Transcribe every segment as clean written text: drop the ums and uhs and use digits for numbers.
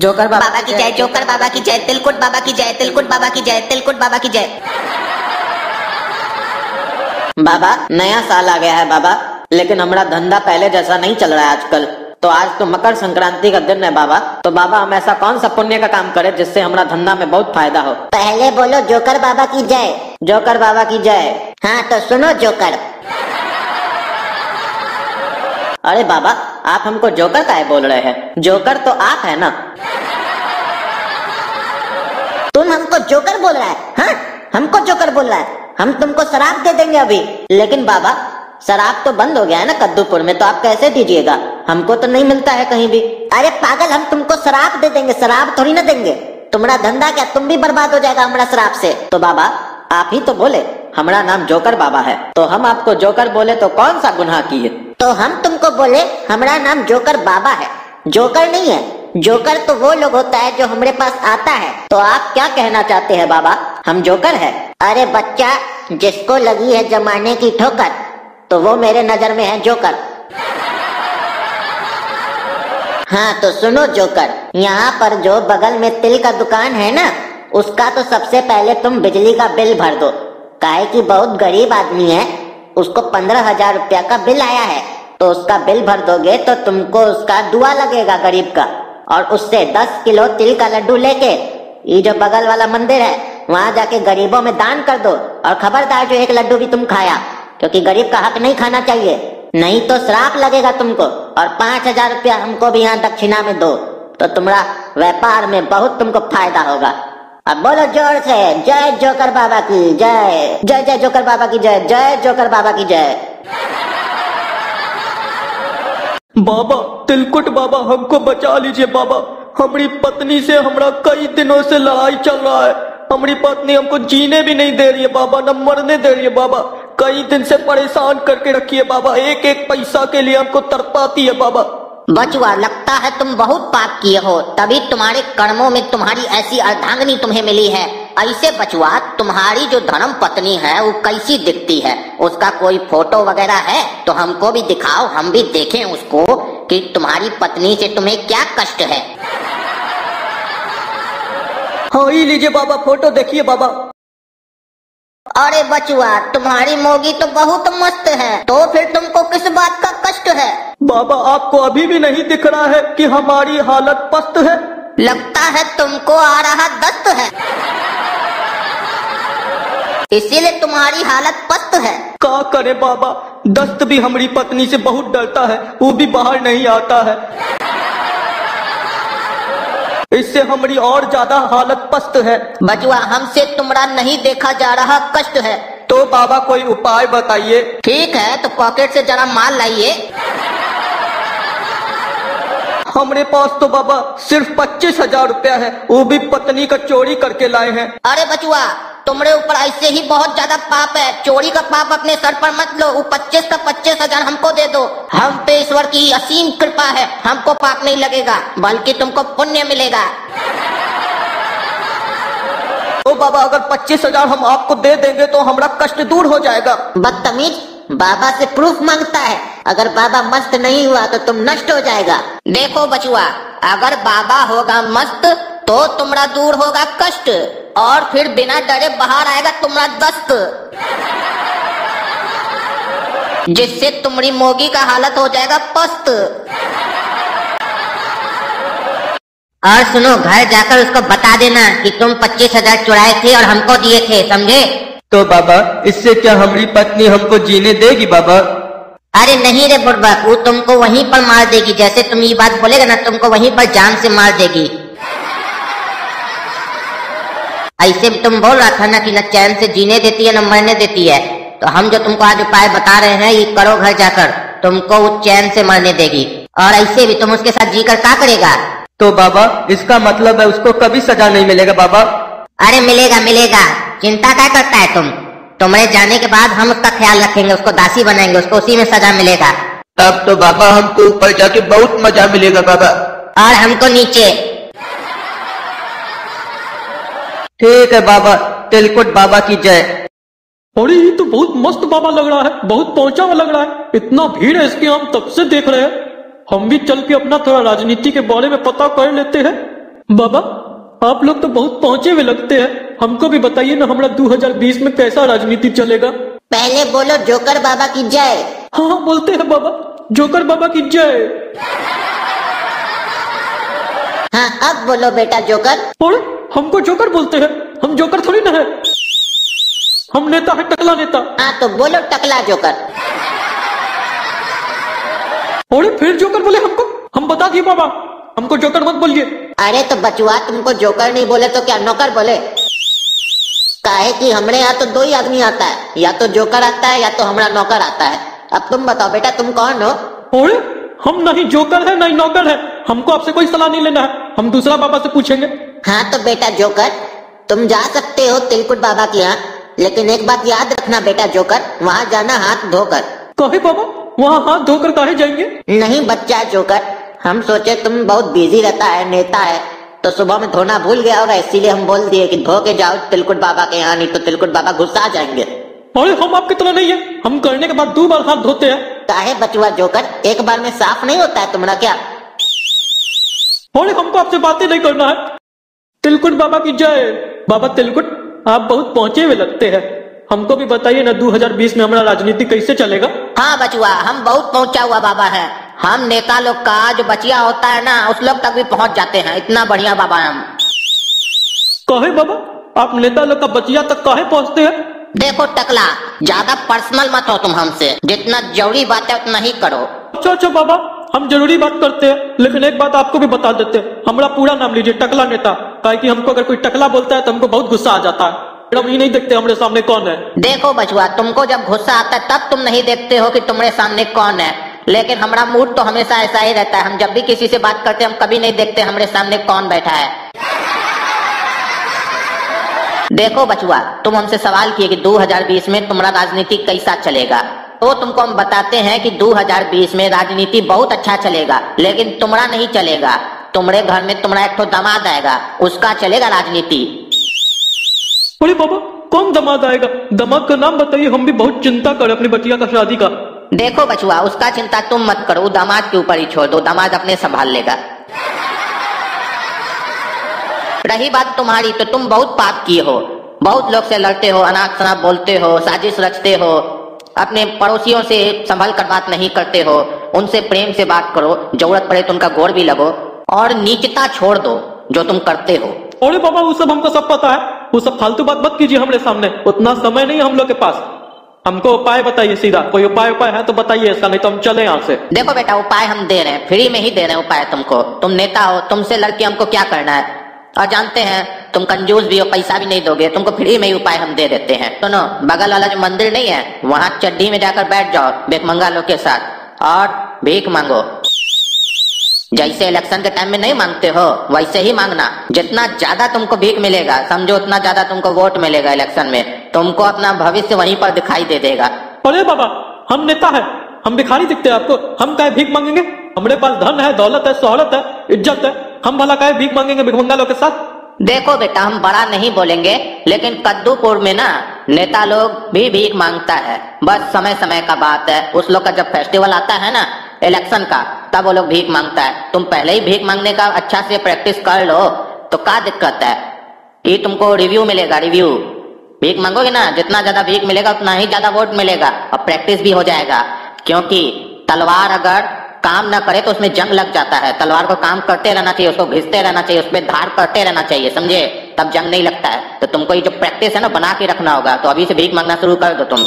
Joker बाबा की जय, joker बाबा की जय, तिलकुट बाबा की जय, तिलकुट बाबा की जय, तिलकुट बाबा की जय। बाबा नया साल आ गया है बाबा, लेकिन हमारा धंधा पहले जैसा नहीं चल रहा है आजकल। तो आज तो मकर संक्रांति का दिन है बाबा, तो बाबा हम ऐसा कौन सा पुण्य का काम करें जिससे हमारा धंधा में बहुत फायदा हो। पहले बोलो जोकर बाबा की जय। जोकर बाबा की जय। हाँ तो सुनो जोकर। अरे बाबा आप हमको जोकर काहे बोल रहे हैं? जोकर तो आप है ना। तुम हमको जोकर बोल रहा है? हाँ हमको जोकर बोल रहा है। हम तुमको शराब दे देंगे अभी। लेकिन बाबा शराब तो बंद हो गया है ना कद्दूपुर में, तो आप कैसे दीजिएगा? हमको तो नहीं मिलता है कहीं भी। अरे पागल, हम तुमको शराब दे देंगे, शराब थोड़ी ना देंगे। तुम्हारा धंधा क्या, तुम भी बर्बाद हो जाएगा हमारा शराब से। तो बाबा आप ही तो बोले हमारा नाम जोकर बाबा है, तो हम आपको जोकर बोले तो कौन सा गुनाह किए? तो हम तुमको बोले हमारा नाम जोकर बाबा है, जोकर नहीं है। जोकर तो वो लोग होता है जो हमारे पास आता है। तो आप क्या कहना चाहते हैं बाबा, हम जोकर है? अरे बच्चा, जिसको लगी है जमाने की ठोकर, तो वो मेरे नजर में है जोकर। हाँ तो सुनो जोकर, यहाँ पर जो बगल में तिल का दुकान है ना, उसका तो सबसे पहले तुम बिजली का बिल भर दो। काहे कि बहुत गरीब आदमी है, उसको 15,000 रुपया का बिल आया है। तो उसका बिल भर दोगे तो तुमको उसका दुआ लगेगा गरीब का। और उससे 10 किलो तिल का लड्डू लेके ये जो बगल वाला मंदिर है वहाँ जाके गरीबों में दान कर दो। और खबरदार जो एक लड्डू भी तुम खाया, क्योंकि गरीब का हक नहीं खाना चाहिए, नहीं तो श्राप लगेगा तुमको। और 5,000 रुपया हमको भी यहाँ दक्षिणा में दो, तो तुम्हारा व्यापार में बहुत तुमको फायदा होगा। अब बोलो जोर से, जय जोकर बाबा की जय, जय जय जोकर बाबा की जय, जय जोकर बाबा की जय। बाबा तिलकुट बाबा हमको बचा लीजिए बाबा, हमारी पत्नी से हमारा कई दिनों से लड़ाई चल रहा है। हमारी पत्नी हमको जीने भी नहीं दे रही है बाबा, न मरने दे रही है बाबा। कई दिन से परेशान करके रखी है बाबा, एक एक पैसा के लिए हमको तड़पाती है बाबा। बचुआ, लगता है तुम बहुत पाप किए हो, तभी तुम्हारे कर्मों में तुम्हारी ऐसी अर्धांगिनी तुम्हें मिली है। ऐसे बचुआ, तुम्हारी जो धर्म पत्नी है वो कैसी दिखती है? उसका कोई फोटो वगैरह है तो हमको भी दिखाओ, हम भी देखें उसको कि तुम्हारी पत्नी से तुम्हें क्या कष्ट है। हाँ ही लीजिए बाबा, फोटो देखिए बाबा। अरे बचुआ, तुम्हारी मोगी तो बहुत मस्त है, तो फिर तुमको किस बात का कष्ट है? बाबा आपको अभी भी नहीं दिख रहा है कि हमारी हालत पस्त है? लगता है तुमको आ रहा दस्त है, इसीलिए तुम्हारी हालत पस्त है। क्या करे बाबा, दस्त भी हमारी पत्नी से बहुत डरता है, वो भी बाहर नहीं आता है। इससे हमारी और ज्यादा हालत पस्त है। बचुआ, हमसे तुम्हारा नहीं देखा जा रहा कष्ट है। तो बाबा कोई उपाय बताइए। ठीक है, तो पॉकेट से जरा माल लाइए। हमारे पास तो बाबा सिर्फ 25,000 रुपया है, वो भी पत्नी का चोरी करके लाए हैं। अरे बचुआ, तुम्हारे ऊपर ऐसे ही बहुत ज्यादा पाप है, चोरी का पाप अपने सर पर मत लो। वो 25 का 25,000 हमको दे दो, हम पे ईश्वर की असीम कृपा है, हमको पाप नहीं लगेगा बल्कि तुमको पुण्य मिलेगा। तो बाबा अगर 25,000 हम आपको दे देंगे तो हमारा कष्ट दूर हो जाएगा। बदतमीज, बाबा से प्रूफ मांगता है। अगर बाबा मस्त नहीं हुआ तो तुम नष्ट हो जाएगा। देखो बचुआ, अगर बाबा होगा मस्त तो तुम्हारा दूर होगा कष्ट, और फिर बिना डरे बाहर आएगा तुम्हारा दस्त, जिससे तुम्हारी मोगी का हालत हो जाएगा पस्त। और सुनो, घर जाकर उसको बता देना कि तुम 25,000 चुराए थे और हमको दिए थे, समझे? तो बाबा इससे क्या हमारी पत्नी हमको जीने देगी बाबा? अरे नहीं रे बुड़बक, वो तुमको वहीं पर मार देगी। जैसे तुम ये बात बोलेगा ना, तुमको वहीं पर जान से मार देगी। ऐसे तुम बोल रहा था ना कि न चैन से जीने देती है न मरने देती है, तो हम जो तुमको आज उपाय बता रहे हैं ये करो घर जाकर, तुमको वो चैन से मरने देगी। और ऐसे भी तुम उसके साथ जीकर क्या करेगा? तो बाबा इसका मतलब है उसको कभी सजा नहीं मिलेगा बाबा? अरे मिलेगा मिलेगा, चिंता क्या करता है तुम? तुम्हारे जाने के बाद हम उसका ख्याल रखेंगे, उसको दासी बनाएंगे, उसको उसी में सजा मिलेगा। तब तो बाबा हमको ऊपर जाके बहुत मजा मिलेगा बाबा। और हमको नीचे। ठीक है बाबा, तिलकुट बाबा की जय। अरे ये तो बहुत मस्त बाबा लग रहा है, बहुत पहुंचा हुआ लग रहा है। इतना भीड़ है इसकी, हम तब से देख रहे हैं। हम भी चल के अपना थोड़ा राजनीति के बारे में पता कर लेते हैं। बाबा आप लोग तो बहुत पहुंचे हुए लगते हैं, हमको भी बताइए ना हमारा 2020 में कैसा राजनीति चलेगा। पहले बोलो जोकर बाबा की जय। हाँ हाँ बोलते हैं बाबा, जोकर बाबा की जय। हाँ अब बोलो बेटा जोकर। और हमको जोकर बोलते हैं, हम जोकर थोड़ी ना है, हम नेता है, टकला नेता। हाँ तो बोलो टकला जोकर। और फिर जोकर बोले हमको, हम बता दिए बाबा, हमको जोकर मत बोलिए। अरे तो बचुआ तुमको जोकर नहीं बोले तो क्या नौकर बोले? काहे कि हमरे यहाँ तो दो ही आदमी आता है, या तो जोकर आता है या तो हमारा नौकर आता है। अब तुम बताओ बेटा तुम कौन हो? और हम नहीं जोकर है नहीं नौकर है, हमको आपसे कोई सलाह नहीं लेना है, हम दूसरा बाबा से पूछेंगे। हाँ तो बेटा जोकर तुम जा सकते हो तिलकुट बाबा के यहाँ, लेकिन एक बात याद रखना बेटा जोकर, वहाँ जाना हाथ धोकर। काहे बाबा, वहाँ हाथ धोकर काहे जाएंगे? नहीं बच्चा जोकर, हम सोचे तुम बहुत बिजी रहता है, नेता है, तो सुबह में धोना भूल गया होगा, इसीलिए हम बोल दिए कि धो के जाओ तिलकुट बाबा के यहाँ, नहीं तो तिलकुट बाबा गुस्सा आ जाएंगे। अरे हम आपकी तरह नहीं है, हम करने के बाद 2 बार हाथ धोते हैं। काहे बचुआ जोकर, एक बार में साफ नहीं होता है तुम्हारा क्या? और हमको आपसे बातें नहीं करना है। तिलकुट बाबा की जय। बाबा तिलकुट आप बहुत पहुंचे हुए लगते हैं, हमको भी बताइए ना 2020 में हमारा राजनीति कैसे चलेगा। हाँ बचुआ हम बहुत पहुंचा हुआ बाबा है, हम नेता लोग का जो बचिया होता है ना उस लोग तक भी पहुंच जाते हैं, इतना बढ़िया बाबा हम। काहे बाबा, आप नेता लोग का बचिया तक काहे पहुंचते हैं? देखो टकला, ज्यादा पर्सनल मत हो तुम हमसे, जितना जरूरी बात है उतना ही करो। अच्छा बाबा, हम जरूरी बात करते हैं, लेकिन एक बात आपको भी बता देते हैं, हमारा पूरा नाम लीजिए, टकला नेता। काहे कि हमको अगर कोई टकला बोलता है तो हमको बहुत गुस्सा आ जाता है, हम ये नहीं देखते हमारे सामने कौन है। देखो बचुआ, तुमको जब गुस्सा आता है तब तुम नहीं देखते हो कि तुम्हारे सामने कौन है, लेकिन हमारा मूड तो हमेशा ऐसा ही रहता है, हम जब भी किसी से बात करते हैं हम कभी नहीं देखते हमारे सामने कौन बैठा है। देखो बचुआ, तुम हमसे सवाल किए कि 2020 में तुम्हारा राजनीति कैसा चलेगा, तो तुमको हम बताते हैं कि 2020 में राजनीति बहुत अच्छा चलेगा, लेकिन तुम्हारा नहीं चलेगा। तुम्हारे घर में तुम्हारा एक ठो दामाद आएगा, उसका चलेगा राजनीति। अरे बाबा, कौन दामाद आएगा? दामाद का नाम बताइए, हम भी बहुत चिंता करें अपनी बचिया का शादी का। देखो बचुआ, उसका चिंता तुम मत करो, दामाद के ऊपर ही छोड़ दो, दामाद अपने संभाल लेगा। रही बात तुम्हारी, तो तुम बहुत पाप किए हो, बहुत लोग से लड़ते हो, अनाप शनाप बोलते हो, साजिश रचते हो, अपने पड़ोसियों से संभल कर बात नहीं करते हो, उनसे प्रेम से बात करो, जरूरत पड़े तो उनका गोड़ भी लगो, और नीचता छोड़ दो जो तुम करते हो। अरे बाबा, वो सब हमको सब पता है, वो सब फालतू बात मत कीजिए हमारे सामने, उतना समय नहीं है हम लोग के पास। हमको उपाय बताइए सीधा, कोई उपाय है तो बताइए इसका, नहीं तो हम चले यहाँ से। देखो बेटा, उपाय हम दे रहे हैं, फ्री में ही दे रहे हैं उपाय तुमको, तुम नेता हो, तुमसे लड़के हमको क्या करना है, और जानते हैं तुम कंजूस भी हो, पैसा भी नहीं दोगे, तुमको फ्री में ही उपाय हम दे देते हैं। सुनो, बगल वाला जो मंदिर नहीं है, वहाँ चड्डी में जाकर बैठ जाओ भिखमंगा लोग के साथ और भीख मांगो। जैसे इलेक्शन के टाइम में नहीं मांगते हो वैसे ही मांगना, जितना ज्यादा तुमको भीख मिलेगा समझो उतना ज्यादा तुमको वोट मिलेगा इलेक्शन में, तुमको अपना भविष्य वहीं पर दिखाई दे देगा। अरे बाबा, हम नेता है, हम भिखारी दिखते हैं आपको? हम काहे भीख मांगेंगे? हमारे पास धन है, दौलत है, शोहरत है, इज्जत है, हम भला काहे भीख मांगेंगे भिखमंगा लोग के साथ? देखो बेटा, हम बड़ा नहीं बोलेंगे, लेकिन कद्दूपुर में ना नेता लोग भी भीख मांगता है, बस समय समय का बात है, उस लोग का जब फेस्टिवल आता है ना इलेक्शन का, तब वो लोग भीख मांगता है। तुम पहले ही भीख मांगने का अच्छा से प्रैक्टिस कर लो तो क्या दिक्कत है, ये तुमको रिव्यू मिलेगा, रिव्यू। भीख मांगोगे ना, जितना ज्यादा भीख मिलेगा उतना ही ज्यादा वोट मिलेगा, और प्रैक्टिस भी हो जाएगा, क्योंकि तलवार अगर काम ना करे तो उसमें जंग लग जाता है, तलवार को काम करते रहना चाहिए, उसको घिसते रहना चाहिए, उसमें धार करते रहना चाहिए, समझे, तब जंग नहीं लगता है। तो तुमको ये जो प्रैक्टिस है ना बना के रखना होगा, तो अभी से भीख मांगना शुरू कर दो तुम।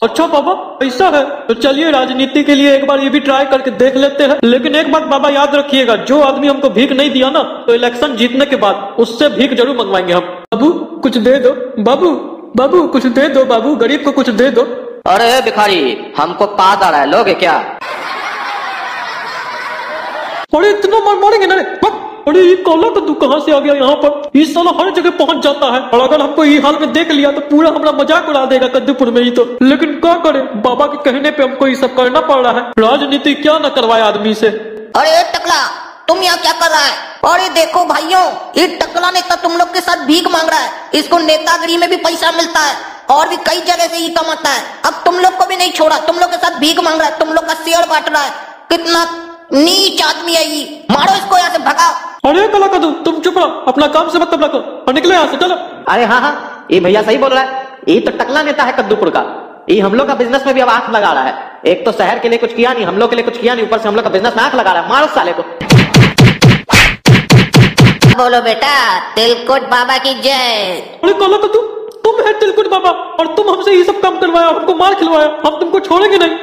अच्छा बाबा, ऐसा है तो चलिए राजनीति के लिए एक बार ये भी ट्राई करके देख लेते हैं, लेकिन एक बात बाबा याद रखिएगा, जो आदमी हमको भीख नहीं दिया ना तो इलेक्शन जीतने के बाद उससे भीख जरूर मंगवाएंगे हम। बाबू कुछ दे दो, बाबू बाबू कुछ दे दो, बाबू गरीब को कुछ दे दो। अरे भिखारी, हमको पाद आ रहा है, लोगे क्या? अरे इतना मारेंगे ना, अरे ये काला कद्दू कहाँ से आ गया यहाँ पर, ये साला हर जगह पहुंच जाता है, और अगर हमको ये हाल में देख लिया तो पूरा हमारा मजाक उड़ा देगा कद्दूपुर में ही तो। लेकिन क्या करे, बाबा के कहने पे हमको ये सब करना पड़ रहा है, राजनीति क्या न करवाए आदमी से। अरे टकला, तुम यहाँ क्या कर रहा है? अरे देखो भाइयों, ये टकला नेता तुम लोग के साथ भीख मांग रहा है, इसको नेतागिरी में भी पैसा मिलता है और भी कई जगह से ये कमाता है, अब तुम लोग को भी नहीं छोड़ा, तुम लोग के साथ भीख मांग रहा है, तुम लोग का शेयर बांट रहा है, कितना नीच आदमी है ये, मारो इसको यहाँ से, भगाओ। अरे कला कदू, तुम चुप रहो, अपना काम से मतलब रखो और निकलो यहाँ से, चलो। अरे हाँ हाँ, ये भैया सही बोल रहा है। ये तो टकला नेता है कद्दूपुर का। ये हम लोग का बिजनेस में भी अब आंख लगा रहा है। एक तो शहर के लिए कुछ किया नहीं, हम लोग के लिए कुछ किया नहीं, ऊपर से हम लोग का बिजनेस में आंख लगा रहा है। मारो साले को। बोलो बेटा, तिलकुट बाबा की जय। अरे कला कदू, तुम है तिलकुट बाबा और तुम हमसे ये सब काम करवाया, हमको मार खिलवाया, हम तुमको छोड़ेंगे नहीं।